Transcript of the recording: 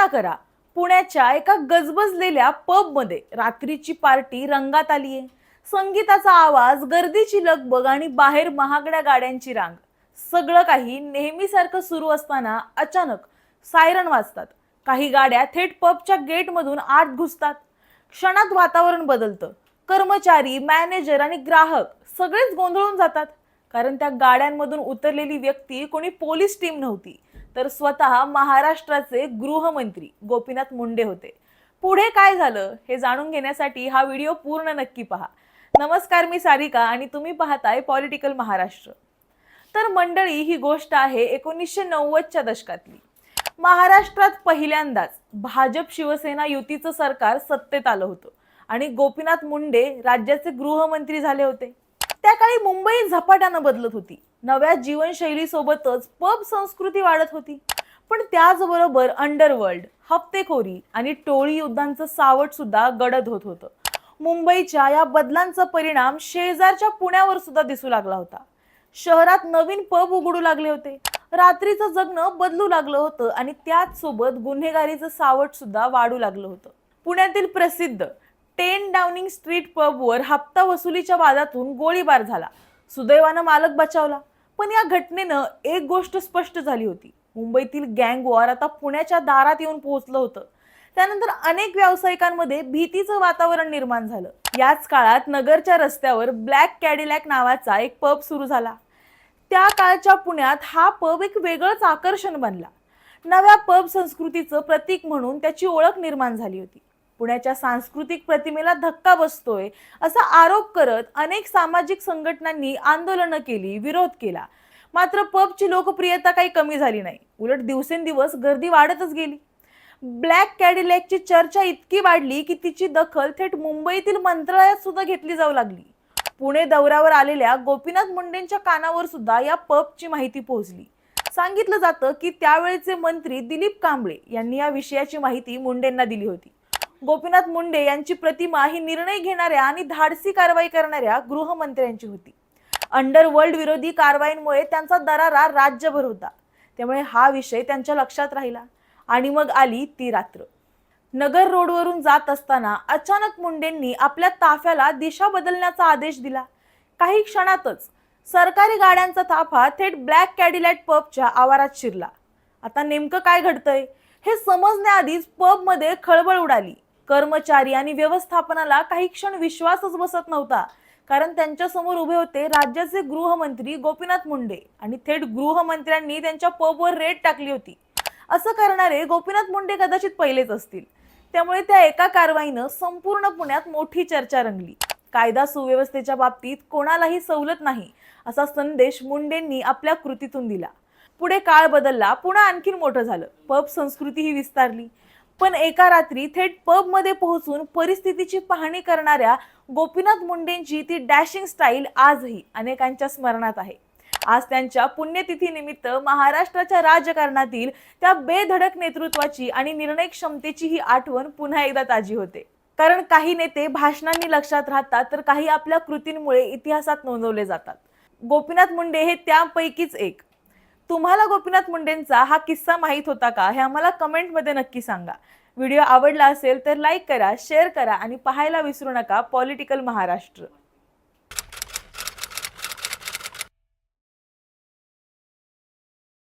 कल्पना करा, पुण्याच्या एका गजबजलेल्या पबमध्ये रात्रीची पार्टी रंगात आलीये. संगीताचा आवाज, गर्दीची लगबग आणि बाहेर महागड्या गाड्यांची रांग. सगळं काही नेहमीसारखं सुरू असताना अचानक सायरन वाजतात. काही गाड्या थेट पबच्या गेटमधून आत घुसतात. क्षणात वातावरण बदलतं. कर्मचारी, मॅनेजर आणि ग्राहक सगळेच गोंधळून जातात. कारण त्या गाड्यांमधून उतरलेली व्यक्ती कोणी पोलीस टीम नव्हती, तर स्वतः महाराष्ट्राचे गृहमंत्री गोपीनाथ मुंडे होते. पुढे काय झालं हे जाणून घेण्यासाठी हा व्हिडिओ पूर्ण नक्की पहा. नमस्कार, मी सारिका आणि तुम्ही पाहताय पॉलिटिकल महाराष्ट्र. तर मंडळी, ही गोष्ट आहे 1990च्या दशकातली. महाराष्ट्रात पहिल्यांदाच भाजप शिवसेना युतीचं सरकार सत्तेत आलं होतं आणि गोपीनाथ मुंडे राज्याचे गृहमंत्री झाले होते. त्या काळी मुंबई झपाट्यानं बदलत होती. नव्या जीवनशैलीसोबतच पब संस्कृती वाढत होती. पण त्याचबरोबर अंडरवर्ल्ड, हप्तेखोरी आणि टोळी युद्धांचं सावट सुद्धा गडद होत होतं. मुंबईच्या या बदलांचा परिणाम शेजारच्या पुण्यावर सुद्धा दिसू लागला होता. शहरात नवीन पब उघडू लागले होते. रात्रीचं जगणं बदलू लागलं होतं आणि त्याच सोबत गुन्हेगारीचं सावट सुद्धा वाढू लागलं होतं. पुण्यातील प्रसिद्ध 10 डाउनिंग स्ट्रीट पबवर हप्ता वसुलीच्या वादातून गोळीबार झाला. सुदैवानं मालक बचावला. पण या घटनेनं एक गोष्ट स्पष्ट झाली होती. मुंबईतील गँग वॉर आता पुण्याच्या दारात येऊन पोहोचलं होतं. त्यानंतर अनेक व्यावसायिकांमध्ये भीतीचं वातावरण निर्माण झालं. याच काळात नगरच्या रस्त्यावर ब्लॅक कॅडिलॅक नावाचा एक पब सुरू झाला. त्या काळच्या पुण्यात हा पब एक वेगळंच आकर्षण बनला. नव्या पब संस्कृतीचं प्रतीक म्हणून त्याची ओळख निर्माण झाली होती. पुण्याच्या सांस्कृतिक प्रतिमेला धक्का बसतोय असा आरोप करत अनेक सामाजिक संघटनांनी आंदोलनं केली, विरोध केला. मात्र पबची लोकप्रियता काही कमी झाली नाही. उलट दिवसेंदिवस गर्दी वाढतच गेली. ब्लॅक कॅडिलॅकची चर्चा इतकी वाढली की तिची दखल थेट मुंबईतील मंत्रालयात सुद्धा घेतली जाऊ लागली. पुणे दौऱ्यावर आलेल्या गोपीनाथ मुंडेंच्या कानावर सुद्धा या पबची माहिती पोहोचली. सांगितलं जातं की त्यावेळेचे मंत्री दिलीप कांबळे यांनी या विषयाची माहिती मुंडेंना दिली होती. गोपीनाथ मुंडे यांची प्रतिमा ही निर्णय घेणाऱ्या आणि धाडसी कारवाई करणाऱ्या गृहमंत्र्यांची होती. अंडरवर्ल्ड विरोधी कारवाईंमुळे त्यांचा दरारा राज्यभर होता. त्यामुळे हा विषय त्यांच्या लक्षात राहिला. आणि मग आली ती रात्र. नगर रोडवरून जात असताना अचानक मुंडेंनी आपल्या ताफ्याला दिशा बदलण्याचा आदेश दिला. काही क्षणातच सरकारी गाड्यांचा ताफा थेट ब्लॅक कॅडिलॅक पबच्या आवारात शिरला. आता नेमकं काय घडतंय हे समजण्याआधीच पबमध्ये खळबळ उडाली. कर्मचारी आणि व्यवस्थापनाला काही क्षण विश्वासच बसत नव्हता. कारण त्यांच्या समोर उभे होते राज्याचे गृहमंत्री गोपीनाथ मुंडे आणि थेट गृहमंत्र्यांनी त्यांच्या पबवर रेड टाकली होती. असं करणारे गोपीनाथ मुंडे कदाचित पहिलेच असतील. त्यामुळे त्या एका कारवाईनं संपूर्ण पुण्यात मोठी चर्चा रंगली. कायदा सुव्यवस्थेच्या बाबतीत कोणालाही सवलत नाही असा संदेश मुंडेंनी आपल्या कृतीतून दिला. पुढे काळ बदलला. पुणे आणखीन मोठं झालं. पब संस्कृती ही विस्तारली. पण एका रात्री थेट पब मध्ये पोहोचून परिस्थितीची पाहणी करणाऱ्या गोपीनाथ मुंडेंची ती डॅशिंग स्टाईल आजही अनेकांच्या स्मरणात आहे. आज त्यांच्या पुण्यतिथी निमित्त महाराष्ट्राच्या राजकारणातील त्या बेधडक नेतृत्वाची आणि निर्णय क्षमतेची ही आठवण पुन्हा एकदा ताजी होते. कारण काही नेते भाषणांनी लक्षात राहतात, तर काही आपल्या कृतींमुळे इतिहासात नोंदवले जातात. गोपीनाथ मुंडे हे त्यापैकीच एक. तुम्हाला गोपीनाथ मुंडेंचा हा किस्सा माहीत होता का हे आम्हाला कमेंटमध्ये नक्की सांगा. व्हिडिओ आवडला असेल तर लाईक करा, शेअर करा आणि पाहायला विसरू नका पॉलिटिकल महाराष्ट्र.